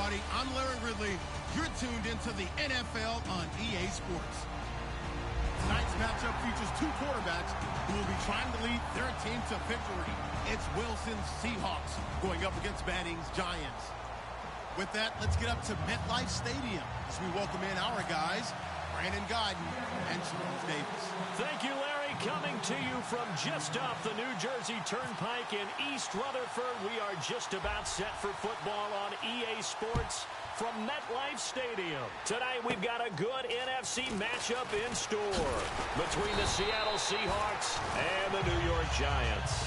everybody. I'm Larry Ridley. You're tuned into the NFL on EA Sports. Tonight's matchup features two quarterbacks who will be trying to lead their team to victory. It's Wilson's Seahawks going up against Manning's Giants. With that, let's get up to MetLife Stadium as we welcome in our guys, Brandon Guyton and Charles Davis. Thank you, Larry. Coming to you from just off the New Jersey Turnpike in East Rutherford, we are just about set for football on EA Sports from MetLife Stadium. Tonight, we've got a good NFC matchup in store between the Seattle Seahawks and the New York Giants.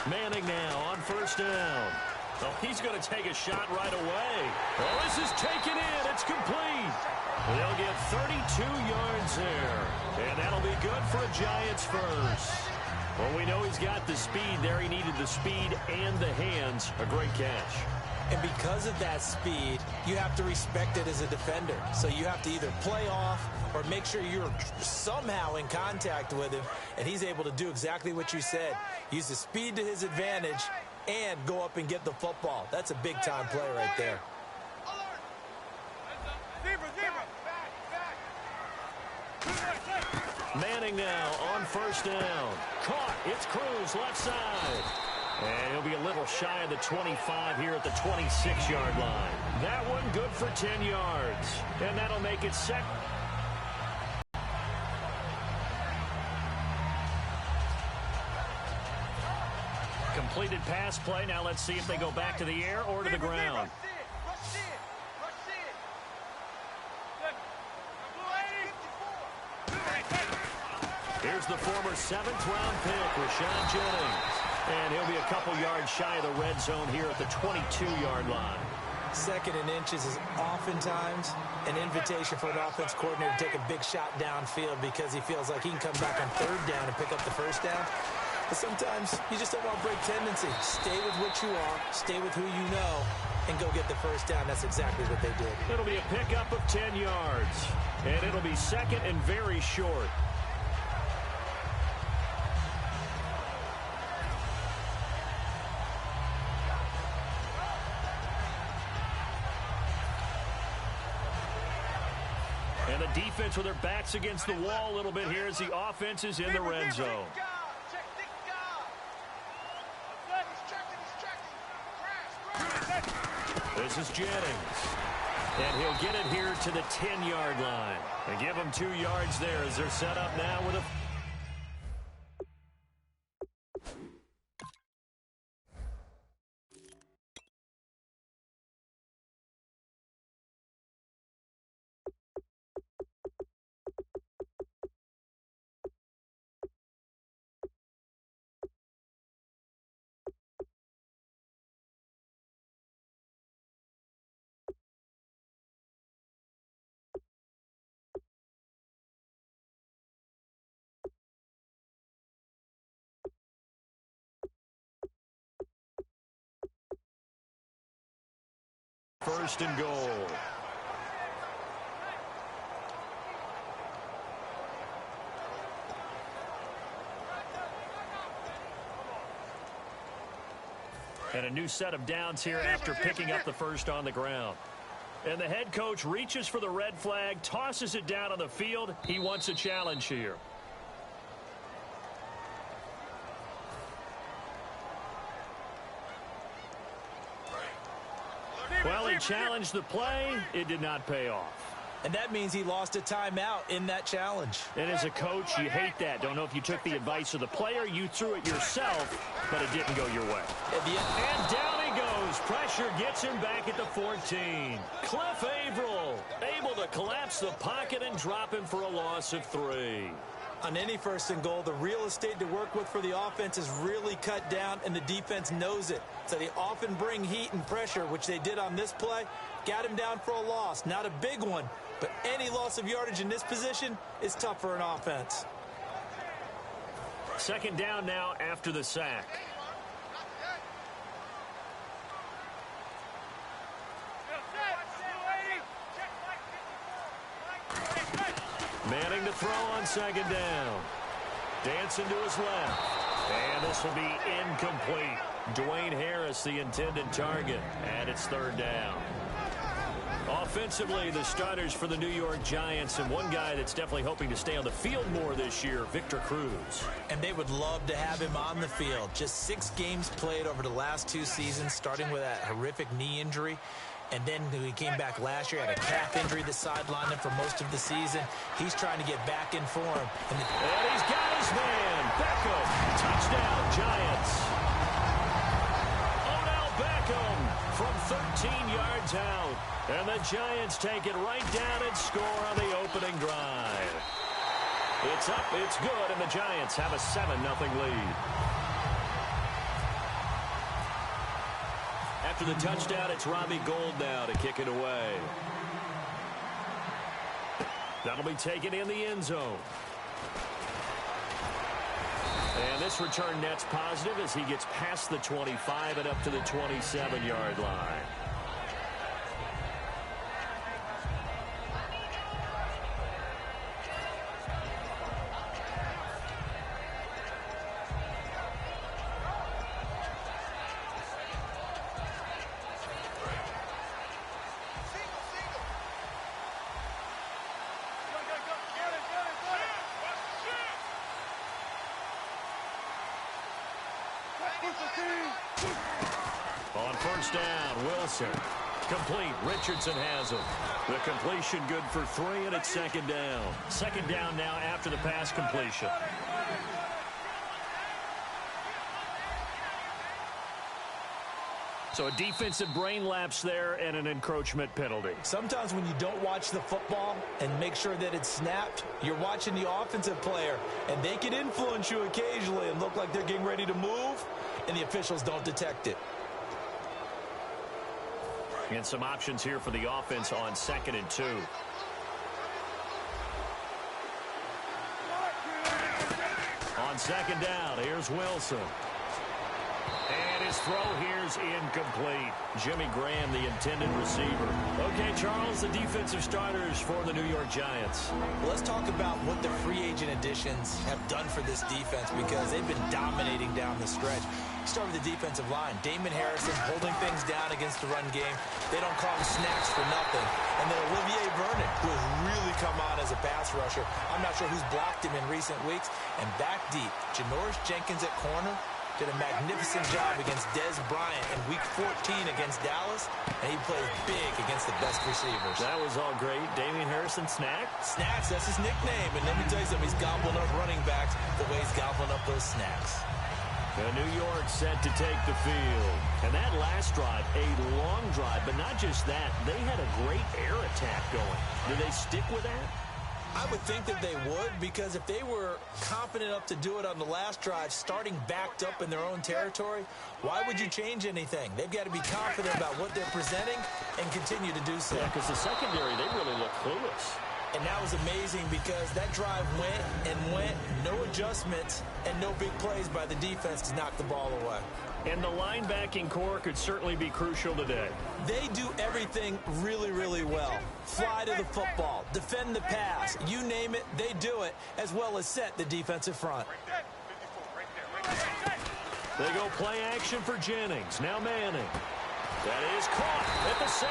Manning now on first down. Oh, he's going to take a shot right away. Oh, this is taken in. It's complete. They'll get 32 yards there. And that'll be good for a Giants first. Well, we know he's got the speed there. He needed the speed and the hands. A great catch. And because of that speed, you have to respect it as a defender. So you have to either play off or make sure you're somehow in contact with him. And he's able to do exactly what you said. Use the speed to his advantage and go up and get the football. That's a big-time play right there. Manning now on first down. Caught. It's Cruz left side. And he'll be a little shy of the 25 here at the 26-yard line. That one good for 10 yards. And that'll make it second. Completed pass play. Now let's see if they go back to the air or to the ground. Here's the former 7th-round pick, Rashawn Jennings. And he'll be a couple yards shy of the red zone here at the 22-yard line. Second and inches is oftentimes an invitation for an offense coordinator to take a big shot downfield because he feels like he can come back on third down and pick up the first down. But sometimes you just don't want to break tendency. Stay with what you are, stay with who you know, and go get the first down. That's exactly what they did. It'll be a pickup of 10 yards. And it'll be second and very short. And the defense with their backs against the wall a little bit here as the offense is in the red zone. This is Jennings. And he'll get it here to the 10-yard line. And give them 2 yards there as they're set up now with a... First and goal. And a new set of downs here after picking up the first on the ground. And the head coach reaches for the red flag, tosses it down on the field. He wants a challenge here. Well, he challenged the play. It did not pay off. And that means he lost a timeout in that challenge. And as a coach, you hate that. Don't know if you took the advice of the player. You threw it yourself, but it didn't go your way. And down he goes. Pressure gets him back at the 14. Cliff Averill able to collapse the pocket and drop him for a loss of 3. On any first and goal, the real estate to work with for the offense is really cut down, and the defense knows it. So they often bring heat and pressure, which they did on this play. Got him down for a loss. Not a big one, but any loss of yardage in this position is tough for an offense. Second down now after the sack. Manning to throw on second down. Dancing to his left. And this will be incomplete. Dwayne Harris, the intended target. And it's third down. Offensively, the starters for the New York Giants, and one guy that's definitely hoping to stay on the field more this year, Victor Cruz. And they would love to have him on the field. Just 6 games played over the last 2 seasons, starting with that horrific knee injury. And then he came back last year, had a calf injury that sidelined him for most of the season. He's trying to get back in form. And he's got his man. Beckham. Touchdown, Giants. Odell Beckham from 13 yards out. And the Giants take it right down and score on the opening drive. It's up, it's good, and the Giants have a 7-0 lead. After the touchdown, it's Robbie Gould now to kick it away. That'll be taken in the end zone. And this return net's positive as he gets past the 25 and up to the 27-yard line. On first down, Wilson. Complete. Richardson has him. The completion good for 3, and it's second down. Second down now after the pass completion. So a defensive brain lapse there and an encroachment penalty. Sometimes when you don't watch the football and make sure that it's snapped, you're watching the offensive player, and they can influence you occasionally and look like they're getting ready to move, and the officials don't detect it. And some options here for the offense on 2nd and 2. On second down, here's Wilson. And his throw here's incomplete. Jimmy Graham, the intended receiver. Okay, Charles, the defensive starters for the New York Giants. Well, let's talk about what the free agent additions have done for this defense, because they've been dominating down the stretch. Start with the defensive line. Damon Harrison holding things down against the run game. They don't call him snacks for nothing. And then Olivier Vernon, who has really come on as a pass rusher. I'm not sure who's blocked him in recent weeks. And back deep, Janoris Jenkins at corner did a magnificent job against Dez Bryant in Week 14 against Dallas, and he plays big against the best receivers. That was all great. Damian Harrison, Snack? Snacks, that's his nickname. And let me tell you something, he's gobbling up running backs the way he's gobbling up those snacks. New York set to take the field. And that last drive, a long drive, but not just that. They had a great air attack going. Do they stick with that? I would think that they would, because if they were confident enough to do it on the last drive, starting backed up in their own territory, why would you change anything? They've got to be confident about what they're presenting and continue to do so. Yeah, because the secondary, they really look clueless. And that was amazing, because that drive went and went, no adjustments, and no big plays by the defense to knock the ball away. And the linebacking core could certainly be crucial today. They do everything really, really well. Fly to the football, defend the pass, you name it, they do it, as well as set the defensive front. They go play action for Jennings. Now Manning. That is caught at the 7.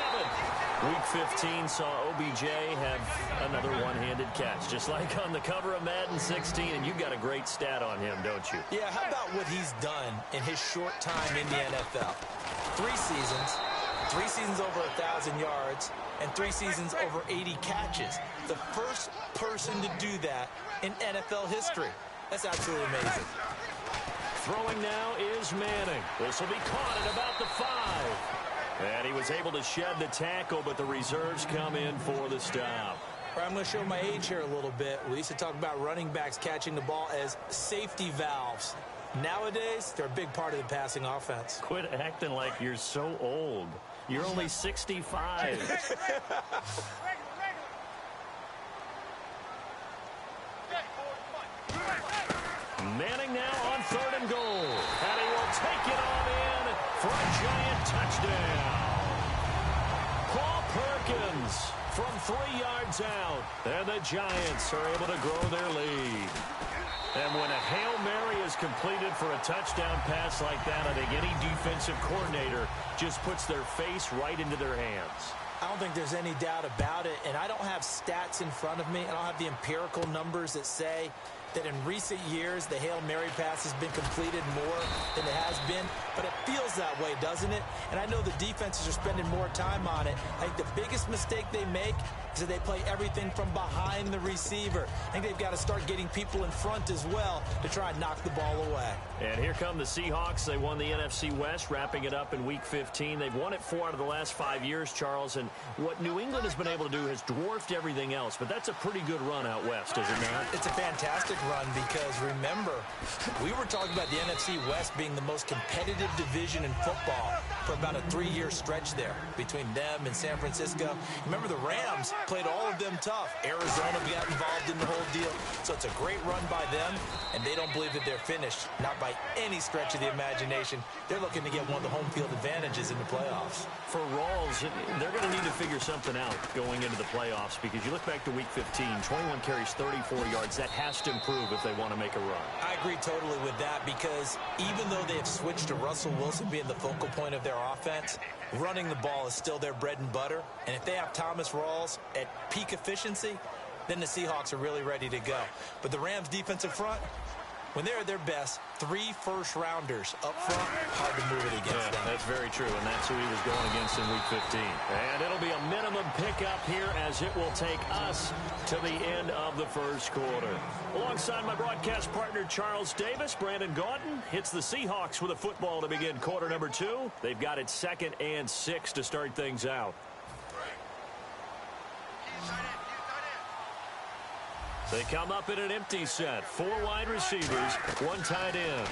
Week 15 saw OBJ have another one-handed catch, just like on the cover of Madden 16, and you've got a great stat on him, don't you? Yeah, how about what he's done in his short time in the NFL? 3 seasons over 1,000 yards, and 3 seasons over 80 catches. The first person to do that in NFL history. That's absolutely amazing. Throwing now is Manning. This will be caught at about the 5. And he was able to shed the tackle, but the reserves come in for the stop. I'm going to show my age here a little bit. We used to talk about running backs catching the ball as safety valves. Nowadays, they're a big part of the passing offense. Quit acting like you're so old. You're only 65. Manning now on 3rd and goal. And he will take it on in for a giant touchdown. Paul Perkins from 3 yards out. And the Giants are able to grow their lead. And when a Hail Mary is completed for a touchdown pass like that, I think any defensive coordinator just puts their face right into their hands. I don't think there's any doubt about it, and I don't have stats in front of me. I don't have the empirical numbers that say that in recent years the Hail Mary pass has been completed more than it has been, but it feels that way, doesn't it? And I know the defenses are spending more time on it. I think the biggest mistake they make is that they play everything from behind the receiver. I think they've got to start getting people in front as well to try and knock the ball away. And here come the Seahawks. They won the NFC West, wrapping it up in Week 15. They've won it 4 out of the last 5 years, Charles, and what New England has been able to do has dwarfed everything else, but that's a pretty good run out west, is it not? It's a fantastic run because, remember, we were talking about the NFC West being the most competitive division in football for about a 3-year stretch there between them and San Francisco. Remember, the Rams played all of them tough. Arizona got involved in the whole deal. So it's a great run by them, and they don't believe that they're finished. Not by any stretch of the imagination. They're looking to get one of the home field advantages in the playoffs. For Rawls, they're going to need to figure something out going into the playoffs because you look back to Week 15, 21 carries, 34 yards. That has to improve if they want to make a run. I agree totally with that because even though they have switched to Russell Wilson being the focal point of their offense, running the ball is still their bread and butter. And if they have Thomas Rawls at peak efficiency, then the Seahawks are really ready to go. But the Rams' defensive front, when they're at their best, 3 first-rounders up front, hard to move it against them. That's very true, and that's who he was going against in Week 15. And it'll be a minimum pickup here as it will take us to the end of the first quarter. Alongside my broadcast partner, Charles Davis, Brandon Gaudin hits the Seahawks with a football to begin quarter number 2. They've got it 2nd and 6 to start things out. They come up in an empty set. 4 wide receivers, 1 tight end.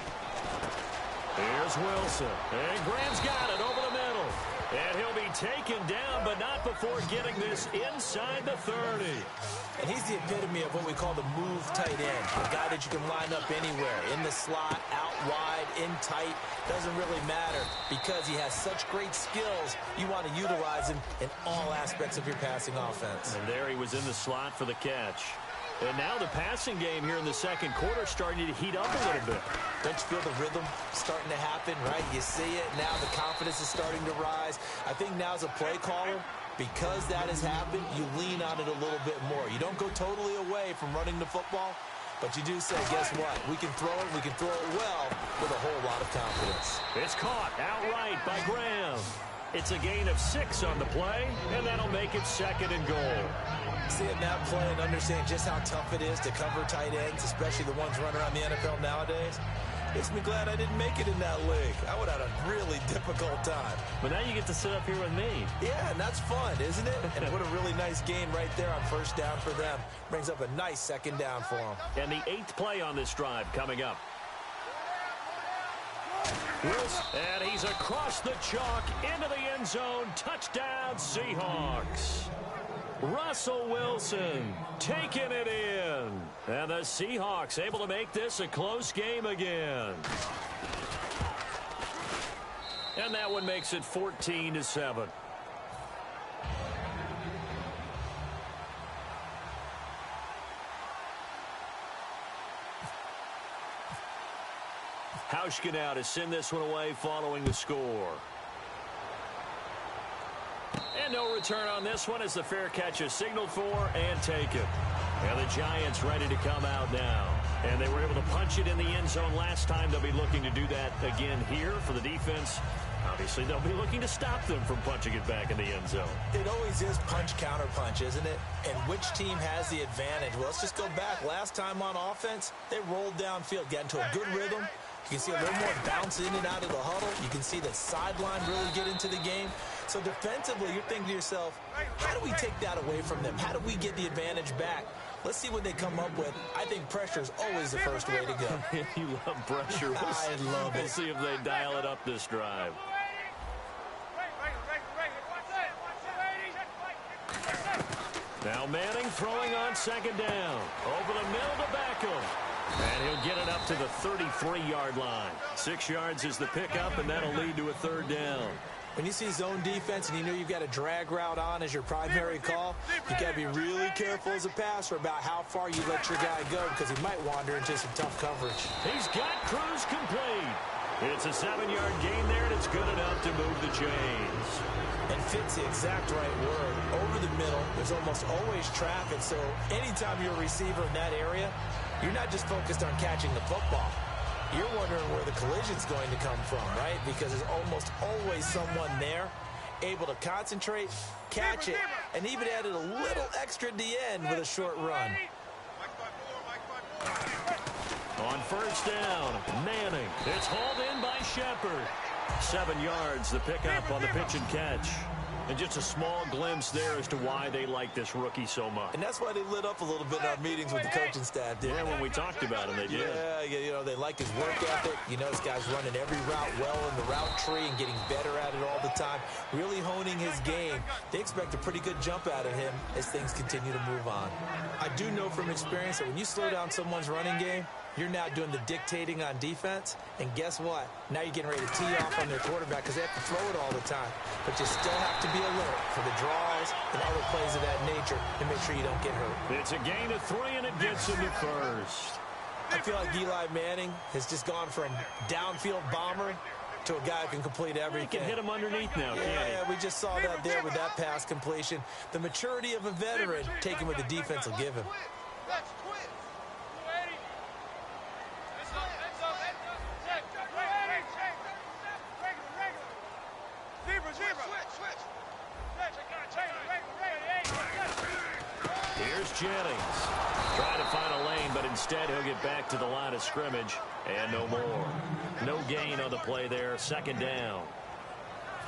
Here's Wilson. And Graham's got it over the middle. And he'll be taken down, but not before getting this inside the 30. And he's the epitome of what we call the move tight end. A guy that you can line up anywhere. In the slot, out wide, in tight. Doesn't really matter because he has such great skills. You want to utilize him in all aspects of your passing offense. And there he was in the slot for the catch. And now the passing game here in the second quarter starting to heat up a little bit. Don't you feel the rhythm starting to happen, right? You see it. Now the confidence is starting to rise. I think now as a play caller, because that has happened, you lean on it a little bit more. You don't go totally away from running the football, but you do say, guess what? We can throw it. We can throw it well with a whole lot of confidence. It's caught outright by Graham. It's a gain of 6 on the play, and that'll make it 2nd and goal. Seeing that play and understanding just how tough it is to cover tight ends, especially the ones running around the NFL nowadays, makes me glad I didn't make it in that league. I would have had a really difficult time. But now you get to sit up here with me. Yeah, and that's fun, isn't it? And what a really nice gain right there on first down for them. Brings up a nice 2nd down for them. And the 8th play on this drive coming up. Wilson, and he's across the chalk into the end zone. Touchdown, Seahawks. Russell Wilson taking it in. And the Seahawks able to make this a close game again. And that one makes it 14-7. Hauschka now to send this one away following the score. And no return on this one as the fair catch is signaled for and taken. And the Giants ready to come out now. And they were able to punch it in the end zone last time. They'll be looking to do that again here for the defense. Obviously, they'll be looking to stop them from punching it back in the end zone. It always is punch, counter punch, isn't it? And which team has the advantage? Well, let's just go back. Last time on offense, they rolled downfield, got into a good rhythm. You can see a little more bounce in and out of the huddle. You can see the sideline really get into the game. So defensively, you're thinking to yourself, how do we take that away from them? How do we get the advantage back? Let's see what they come up with. I think pressure is always the first way to go. You love pressure. I love it. We'll see if they dial it up this drive. Now Manning throwing on 2nd down. Over the middle to Beckham. And he'll get it up to the 33-yard line. 6 yards is the pickup, and that'll lead to a third down. When you see zone defense and you know you've got a drag route on as your primary call, you got to be really careful as a passer about how far you let your guy go because he might wander into some tough coverage. He's got Cruz complete. It's a 7-yard gain there, and it's good enough to move the chains. And fits the exact right word. Over the middle, there's almost always traffic, so anytime you're a receiver in that area, you're not just focused on catching the football. You're wondering where the collision's going to come from, right? Because there's almost always someone there able to concentrate, catch it, and even added a little extra at the end with a short run. On first down, Manning. It's hauled in by Shepard. 7 yards, the pickup on the pitch and catch. And just a small glimpse there as to why they like this rookie so much. And that's why they lit up a little bit in our meetings with the coaching staff, didn't they? Yeah, when we talked about him, they did. Yeah, you know, they like his work ethic. You know, this guy's running every route well in the route tree and getting better at it all the time, really honing his game. They expect a pretty good jump out of him as things continue to move on. I do know from experience that when you slow down someone's running game, you're now doing the dictating on defense, and guess what? Now you're getting ready to tee off on their quarterback because they have to throw it all the time. But you still have to be alert for the draws and other plays of that nature to make sure you don't get hurt. It's a gain of 3, and it gets him to first. I feel like Eli Manning has just gone from downfield bomber to a guy who can complete everything. He can hit him underneath now, can't he? Yeah, we just saw that there with that pass completion. The maturity of a veteran taking what the defense will give him. Here's Jennings. Trying to find a lane, but instead he'll get back to the line of scrimmage. And no more. No gain on the play there. 2nd down.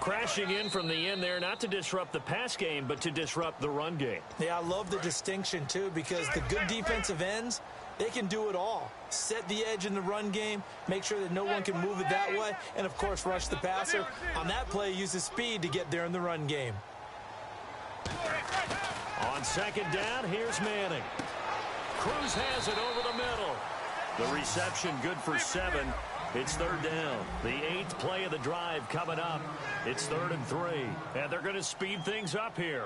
Crashing in from the end there, not to disrupt the pass game, but to disrupt the run game. Yeah, I love the distinction, too, because the good defensive ends, they can do it all. Set the edge in the run game, make sure that no one can move it that way, and, of course, rush the passer. On that play, use his speed to get there in the run game. On 2nd down, here's Manning. Cruz has it over the middle. The reception good for 7. It's 3rd down. The 8th play of the drive coming up. It's 3rd and 3. And they're going to speed things up here.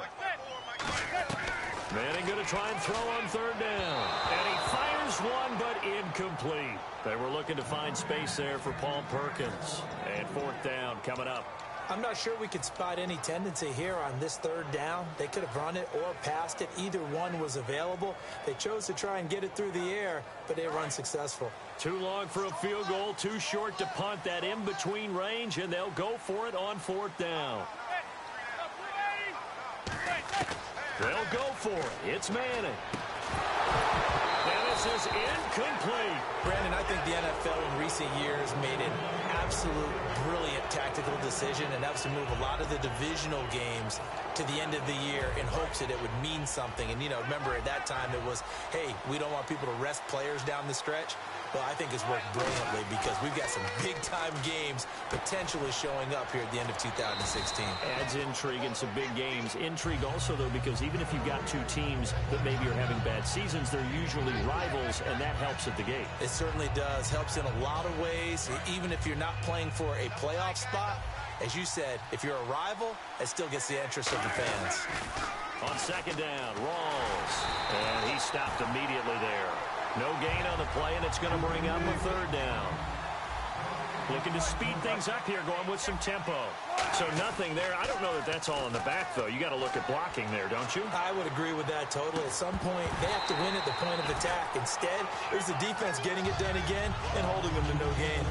Manning going to try and throw on 3rd down. And he fires one, but incomplete. They were looking to find space there for Paul Perkins. And 4th down coming up. I'm not sure we could spot any tendency here on this 3rd down. They could have run it or passed it. Either one was available. They chose to try and get it through the air, but they were unsuccessful. Too long for a field goal, too short to punt. That in-between range, and they'll go for it on 4th down. They'll go for it. It's Manning. And this is incomplete. Brandon, I think the NFL in recent years made an absolute brilliant tactical decision, and that was to move a lot of the divisional games to the end of the year in hopes that it would mean something. And, you know, remember at that time it was, hey, we don't want people to rest players down the stretch. Well, I think it's worked brilliantly because we've got some big-time games potentially showing up here at the end of 2016. Adds intrigue in some big games. Intrigue also, though, because even if you've got two teams that maybe are having bad seasons, they're usually rivals, and that helps at the gate. It certainly does. Helps in a lot of ways. Even if you're not playing for a playoff spot, as you said, if you're a rival, it still gets the interest of the fans. On 2nd down, Rawls. And he stopped immediately there. No gain on the play, and it's going to bring up a 3rd down. Looking to speed things up here, going with some tempo. So nothing there. I don't know that that's all in the back, though. You got to look at blocking there, don't you? I would agree with that totally. At some point, they have to win at the point of attack. Instead, it was the defense getting it done again and holding them to no gain.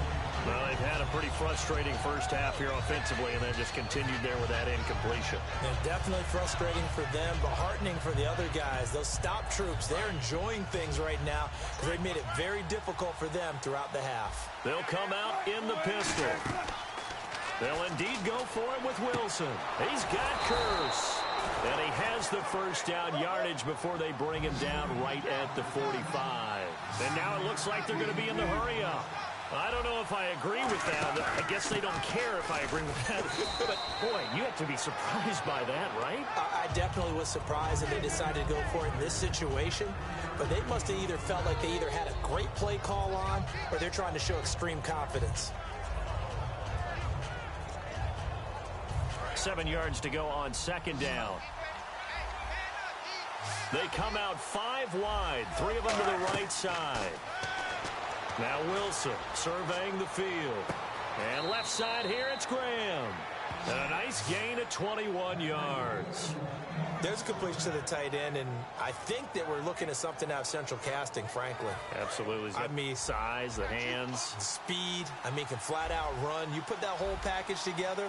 Well, they've had a pretty frustrating first half here offensively, and then just continued there with that incompletion. And definitely frustrating for them, but heartening for the other guys. Those stop troops, they're enjoying things right now because they made it very difficult for them throughout the half. They'll come out in the pistol. They'll indeed go for it with Wilson. He's got Curse. And he has the first down yardage before they bring him down right at the 45. And now it looks like they're going to be in the hurry up. I don't know if if I agree with that. I guess they don't care if I agree with that. But, boy, you have to be surprised by that, right? I definitely was surprised that they decided to go for it in this situation. But they must have either felt like they either had a great play call on or they're trying to show extreme confidence. 7 yards to go on second down. They come out 5 wide, 3 of them to the right side. Now Wilson surveying the field. And left side here, it's Graham. And a nice gain of 21 yards. There's a completion to the tight end, and I think that we're looking at something out of central casting, frankly. Absolutely. I mean, size, the hands. Speed. I mean, can flat out run. You put that whole package together,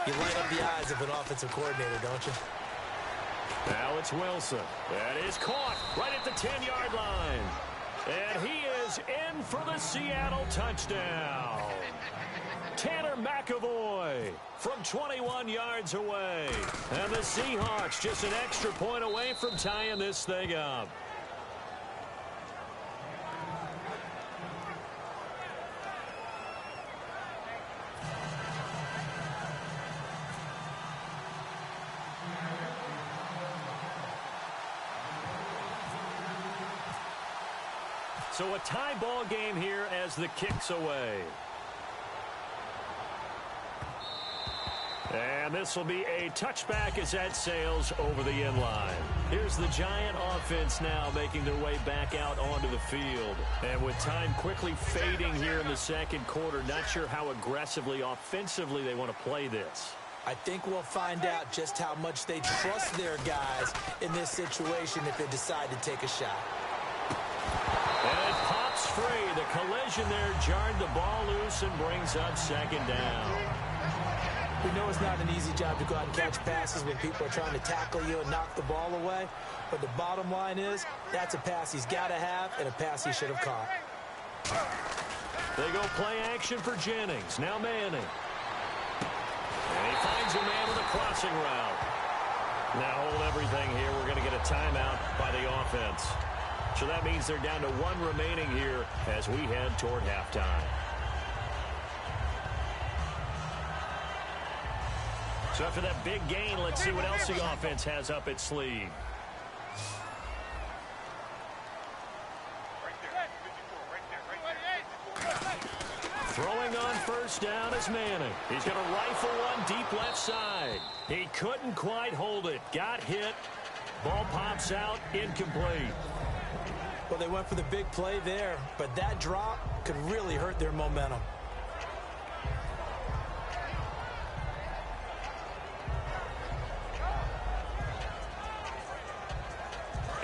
you light up the eyes of an offensive coordinator, don't you? Now it's Wilson. That is caught right at the 10-yard line. And he is in for the Seattle touchdown. Tanner McAvoy from 21 yards away. And the Seahawks just an extra point away from tying this thing up. So a tie ball game here as the kick's away. And this will be a touchback as that sails over the end line. Here's the Giant offense now making their way back out onto the field. And with time quickly fading here in the second quarter, not sure how aggressively, offensively they want to play this. I think we'll find out just how much they trust their guys in this situation if they decide to take a shot. And it pops free. The collision there jarred the ball loose and brings up second down. We know it's not an easy job to go out and catch passes when people are trying to tackle you and knock the ball away. But the bottom line is, that's a pass he's got to have and a pass he should have caught. They go play action for Jennings. Now Manning. And he finds a man with a crossing route. Now hold everything here. We're going to get a timeout by the offense. So that means they're down to 1 remaining here as we head toward halftime. So after that big gain, let's see what else the offense has up its sleeve. Throwing on first down is Manning. He's going to rifle one deep left side. He couldn't quite hold it. Got hit. Ball pops out. Incomplete. Well, they went for the big play there, but that drop could really hurt their momentum.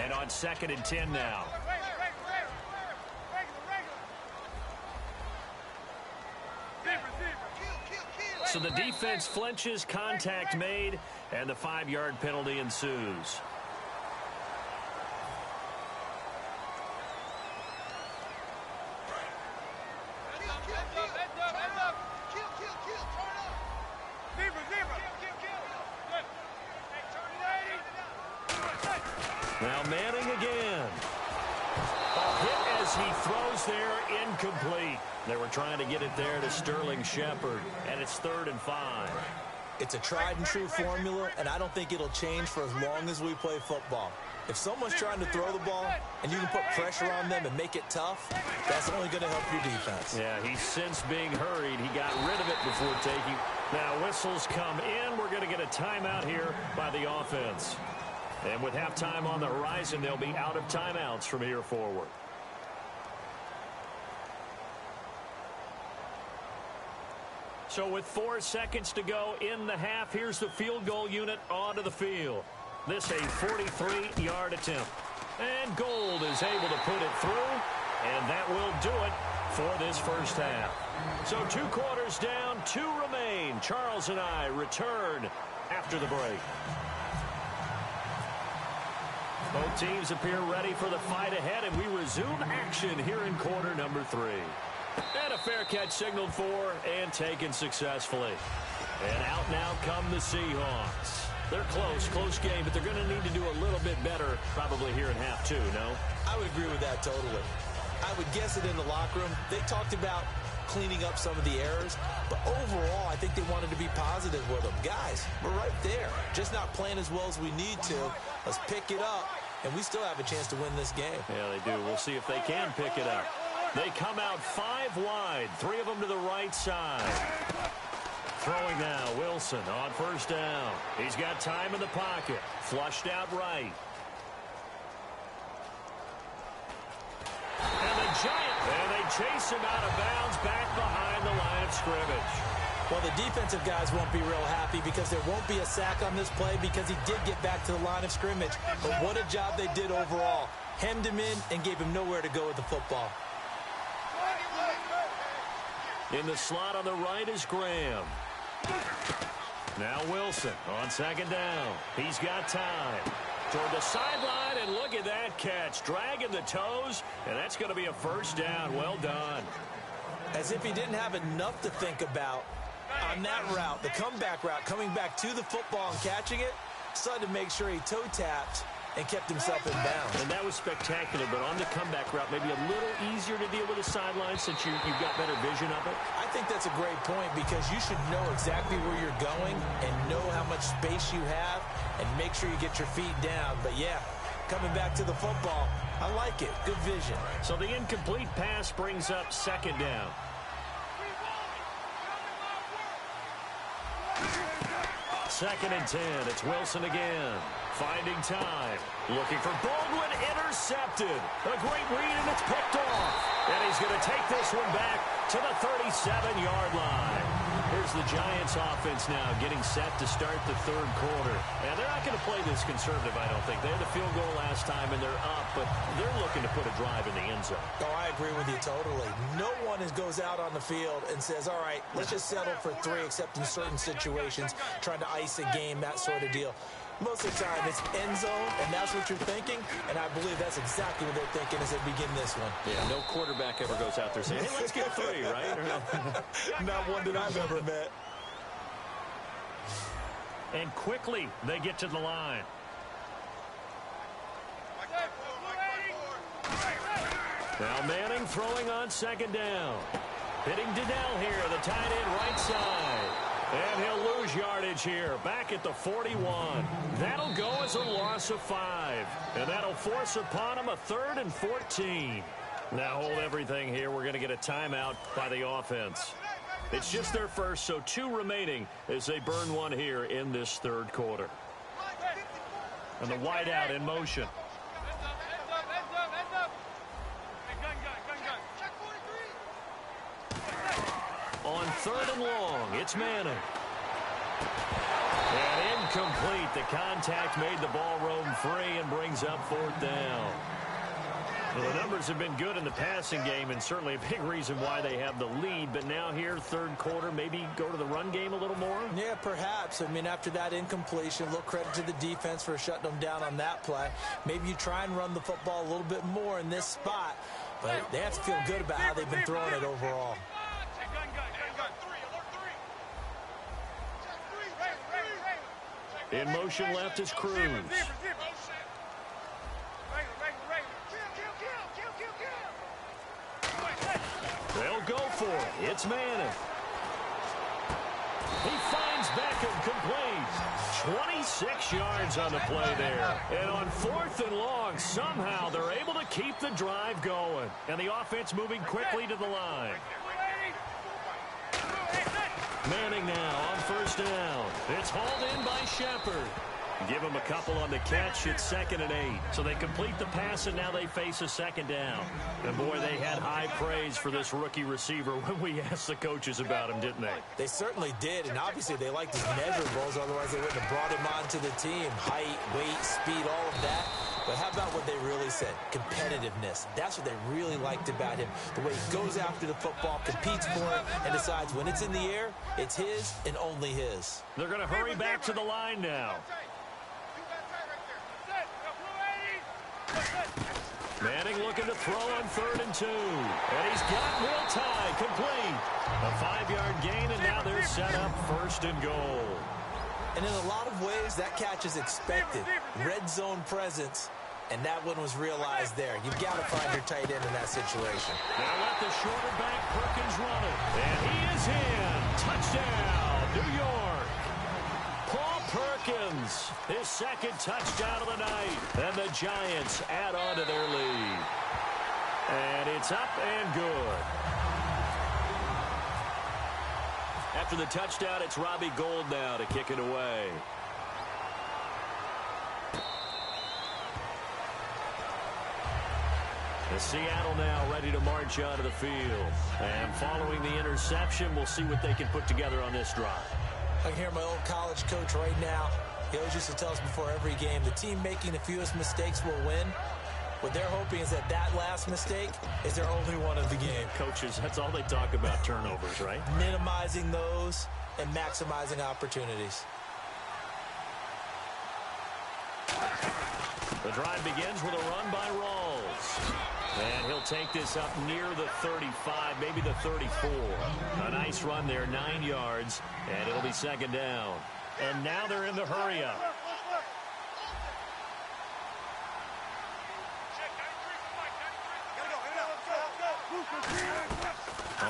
And on 2nd and 10 now. So the defense flinches, contact made, and the 5-yard penalty ensues. Now Manning again. A hit as he throws there, incomplete. They were trying to get it there to Sterling Shepard, and it's 3rd and 5. It's a tried and true formula, and I don't think it'll change for as long as we play football. If someone's trying to throw the ball and you can put pressure on them and make it tough, that's only going to help your defense. Yeah, he's since being hurried. He got rid of it before taking. Now whistles come in. We're going to get a timeout here by the offense. And with halftime on the horizon, they'll be out of timeouts from here forward. So with 4 seconds to go in the half, here's the field goal unit onto the field. This a 43-yard attempt. And Gold is able to put it through, and that will do it for this first half. So 2 quarters down, 2 remain. Charles and I return after the break. Both teams appear ready for the fight ahead, and we resume action here in quarter number 3. And a fair catch signaled for and taken successfully. And out now come the Seahawks. They're close game, but they're going to need to do a little bit better probably here in half 2, no? I would agree with that totally. I would guess that in the locker room, they talked about cleaning up some of the errors. But overall, I think they wanted to be positive with them. Guys, we're right there. Just not playing as well as we need to. Let's pick it up, and we still have a chance to win this game. Yeah, they do. We'll see if they can pick it up. They come out 5 wide, 3 of them to the right side. Throwing now, Wilson on first down. He's got time in the pocket. Flushed out right. And the Giants, and they chase him out of bounds back behind the line of scrimmage. Well, the defensive guys won't be real happy because there won't be a sack on this play because he did get back to the line of scrimmage. But what a job they did overall. Hemmed him in and gave him nowhere to go with the football. In the slot on the right is Graham. Now Wilson on second down. He's got time. Toward the sideline, and look at that catch. Dragging the toes, and that's going to be a first down. Well done. As if he didn't have enough to think about on that route, the comeback route, coming back to the football and catching it, decided to make sure he toe-tapped and kept himself in bounds. And that was spectacular, but on the comeback route, maybe a little easier to deal with the sideline since you've got better vision of it. I think that's a great point because you should know exactly where you're going and know how much space you have and make sure you get your feet down. But, yeah, coming back to the football, I like it. Good vision. So the incomplete pass brings up second down. Second and 10. It's Wilson again. Finding time. Looking for Baldwin. Intercepted. A great read, and it's picked off. And he's going to take this one back to the 37-yard line. Here's the Giants offense now getting set to start the third quarter. And they're not going to play this conservative, I don't think. They had a field goal last time, and they're up, but they're looking to put a drive in the end zone. Oh, I agree with you totally. No one goes out on the field and says, all right, let's just settle for 3, except in certain situations, trying to ice a game, that sort of deal. Most of the time, it's end zone, and that's what you're thinking, and I believe that's exactly what they're thinking as they begin this one. Yeah, no quarterback ever goes out there saying, hey, let's get 3, right? Not one that I've ever met. And quickly, they get to the line. Now Manning throwing on second down. Hitting Donnell here, the tight end right side. And he'll lose yardage here, back at the 41. That'll go as a loss of 5. And that'll force upon him a 3rd and 14. Now hold everything here. We're going to get a timeout by the offense. It's just their first, so 2 remaining as they burn one here in this third quarter. And the wideout in motion. On 3rd and long, it's Manning. And incomplete. The contact made the ball roam free and brings up 4th down. Well, the numbers have been good in the passing game and certainly a big reason why they have the lead. But now here, third quarter, maybe go to the run game a little more? Yeah, perhaps. I mean, after that incompletion, a little credit to the defense for shutting them down on that play. Maybe you try and run the football a little bit more in this spot. But they have to feel good about how they've been throwing it overall. In motion left is Cruz. They'll go for it. It's Manning. He finds Beckham complete. 26 yards on the play there. And on 4th and long, somehow they're able to keep the drive going. And the offense moving quickly to the line. Manning now on first down. It's hauled in by Shepard. Give him a couple on the catch. It's 2nd and 8. So they complete the pass, and now they face a 2nd down. And, boy, they had high praise for this rookie receiver when we asked the coaches about him, didn't they? They certainly did, and obviously they liked his measurables. Otherwise, they wouldn't have brought him onto the team. Height, weight, speed, all of that. But how about what they really said? Competitiveness. That's what they really liked about him. The way he goes after the football, competes for it, and decides when it's in the air, it's his and only his. They're going to hurry back to the line now. Manning looking to throw on 3rd and 2. And he's got Will Tye complete. A 5-yard gain, and now they're set up 1st and goal. And in a lot of ways, that catch is expected. Red zone presence, and that one was realized there. You've got to find your tight end in that situation. Now let the shorter back Perkins run it. is his second touchdown of the night. And the Giants add on to their lead. And it's up and good. After the touchdown, it's Robbie Gould now to kick it away. Seattle now ready to march onto the field. And following the interception, we'll see what they can put together on this drive. I can hear my old college coach right now. He always used to tell us before every game, the team making the fewest mistakes will win. What they're hoping is that last mistake is their only one of the game. Coaches, that's all they talk about, turnovers, right? Minimizing those and maximizing opportunities. The drive begins with a run by Rawls. And he'll take this up near the 35, maybe the 34. A nice run there, 9 yards, and it'll be second down. And now they're in the hurry up.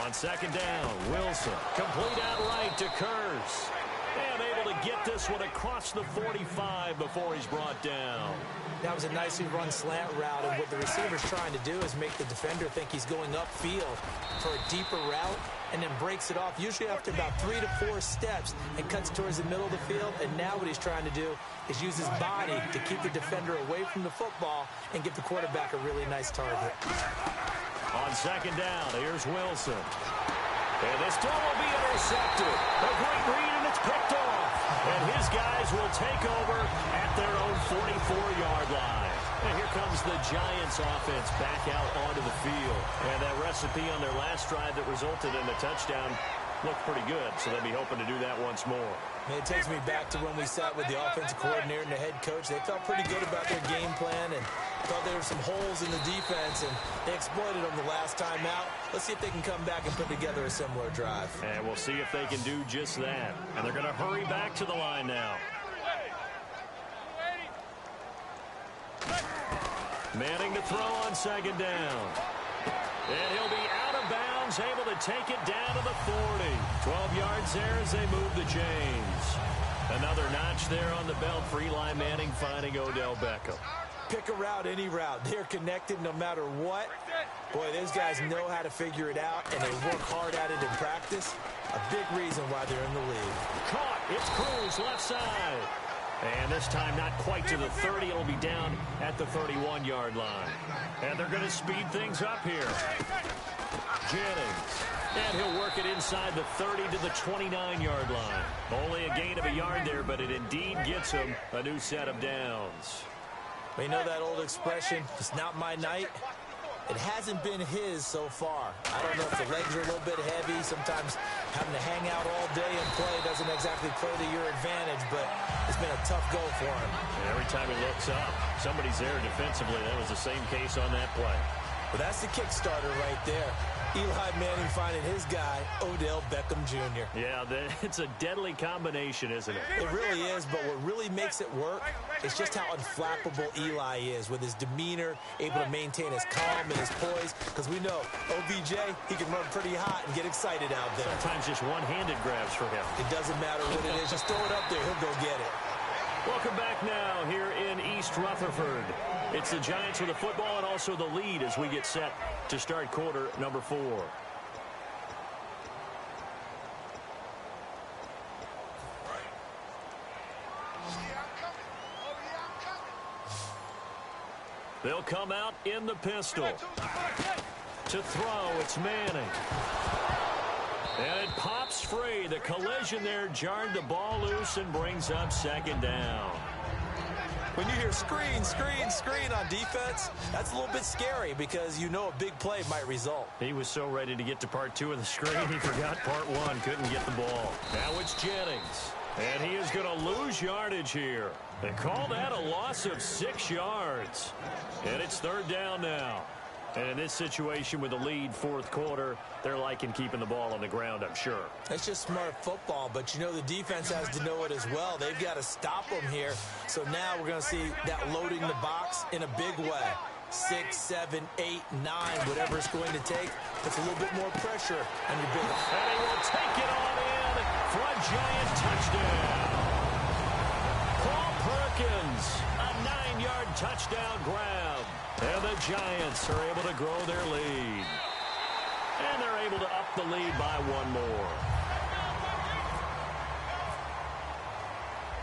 On second down, Wilson. Complete outright to Kearse. And able to get this one across the 45 before he's brought down. That was a nicely run slant route, and what the receiver's trying to do is make the defender think he's going upfield for a deeper route, and then breaks it off, usually after about 3 to 4 steps, and cuts towards the middle of the field. And now what he's trying to do is use his body to keep the defender away from the football and give the quarterback a really nice target. On second down, here's Wilson. And this throw will be intercepted. A great read, and it's picked off. And his guys will take over at their own 44-yard line. And here comes the Giants offense back out onto the field. And that recipe on their last drive that resulted in a touchdown looked pretty good, so they'll be hoping to do that once more. It takes me back to when we sat with the offensive coordinator and the head coach. They felt pretty good about their game plan and thought there were some holes in the defense, and they exploited them the last time out. Let's see if they can come back and put together a similar drive. And we'll see if they can do just that. And they're going to hurry back to the line now. Manning to throw on second down. And he'll be out of bounds, able to take it down to the 40. 12 yards there as they move the chains. Another notch there on the belt for Eli Manning, finding Odell Beckham. Pick a route, any route. They're connected no matter what. Boy, those guys know how to figure it out, and they work hard at it in practice. A big reason why they're in the league. Caught. It's Cruz, left side. And this time not quite to the 30. It'll be down at the 31-yard line. And they're going to speed things up here. Jennings. And he'll work it inside the 30 to the 29-yard line. Only a gain of a yard there, but it indeed gets him a new set of downs. We know that old expression, it's not my night. It hasn't been his so far. I don't know if the legs are a little bit heavy. Sometimes having to hang out all day and play doesn't exactly play to your advantage, but it's been a tough go for him. And every time he looks up, somebody's there defensively. That was the same case on that play. But that's the Kickstarter right there. Eli Manning finding his guy, Odell Beckham Jr. Yeah, it's a deadly combination, isn't it? It really is, but what really makes it work is just how unflappable Eli is with his demeanor, able to maintain his calm and his poise, because we know OBJ, he can run pretty hot and get excited out there. Sometimes just one-handed grabs for him. It doesn't matter what it is. Just throw it up there. He'll go get it. Welcome back now here in East Rutherford. It's the Giants with the football and also the lead as we get set to start quarter number 4. They'll come out in the pistol. To throw, it's Manning. And it pops free. The collision there jarred the ball loose and brings up second down. When you hear screen, screen, screen on defense, that's a little bit scary because you know a big play might result. He was so ready to get to part 2 of the screen, he forgot part 1, couldn't get the ball. Now it's Jennings, and he is going to lose yardage here. They call that a loss of 6 yards. And it's third down now. And in this situation with the lead, fourth quarter, they're liking keeping the ball on the ground, I'm sure. That's just smart football, but you know the defense has to know it as well. They've got to stop them here. So now we're going to see that loading the box in a big way. 6, 7, 8, 9, whatever it's going to take. Puts a little bit more pressure on your big. And he will take it on in for a Giant touchdown. Call Hopkins, a 9-yard touchdown grab. And the Giants are able to grow their lead. And they're able to up the lead by one more.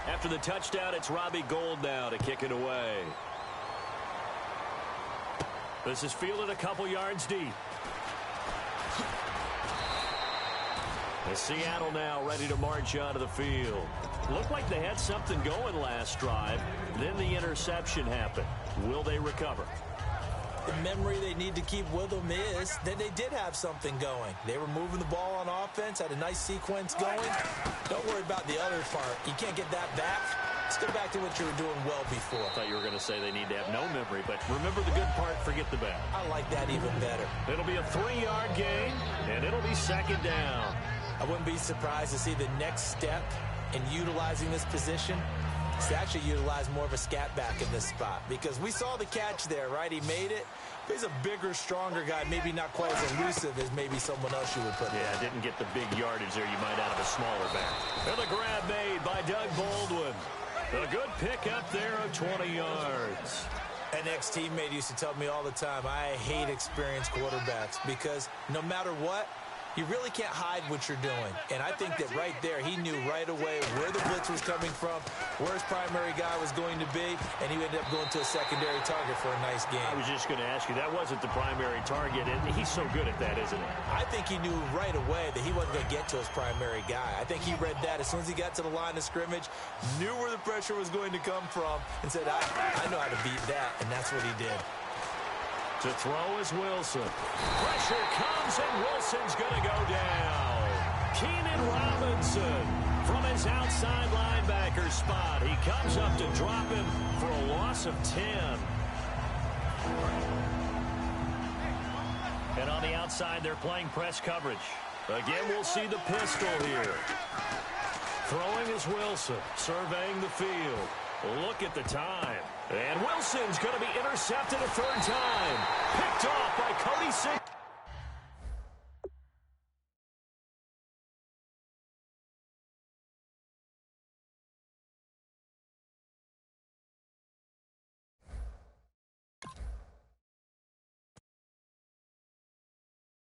After the touchdown, it's Robbie Gould now to kick it away. This is fielded a couple yards deep. And Seattle now ready to march onto the field. Looked like they had something going last drive. Then the interception happened. Will they recover? The memory they need to keep with them is that they did have something going. They were moving the ball on offense, had a nice sequence going. Don't worry about the other part. You can't get that back. Let's go back to what you were doing well before. I thought you were going to say they need to have no memory, but remember the good part, forget the bad. I like that even better. It'll be a 3-yard gain, and it'll be second down. I wouldn't be surprised to see the next step in utilizing this position is to actually utilize more of a scat back in this spot, because we saw the catch there, right? He made it. He's a bigger, stronger guy, maybe not quite as elusive as maybe someone else you would put. Yeah, didn't get the big yardage there you might out of a smaller back. And the grab made by Doug Baldwin. A good pick up there of 20 yards. An ex-teammate used to tell me all the time, I hate experienced quarterbacks because no matter what, you really can't hide what you're doing. And I think that right there, he knew right away where the blitz was coming from, where his primary guy was going to be, and he ended up going to a secondary target for a nice game. I was just going to ask you, that wasn't the primary target, and he's so good at that, isn't he? I think he knew right away that he wasn't going to get to his primary guy. I think he read that as soon as he got to the line of scrimmage, knew where the pressure was going to come from, and said, I know how to beat that, and that's what he did. To throw is Wilson. Pressure comes, and Wilson's going to go down. Keenan Robinson from his outside linebacker spot. He comes up to drop him for a loss of 10. And on the outside, they're playing press coverage. Again, we'll see the pistol here. Throwing is Wilson, surveying the field. Look at the time. And Wilson's going to be intercepted a third time. Picked off by Cody Singh.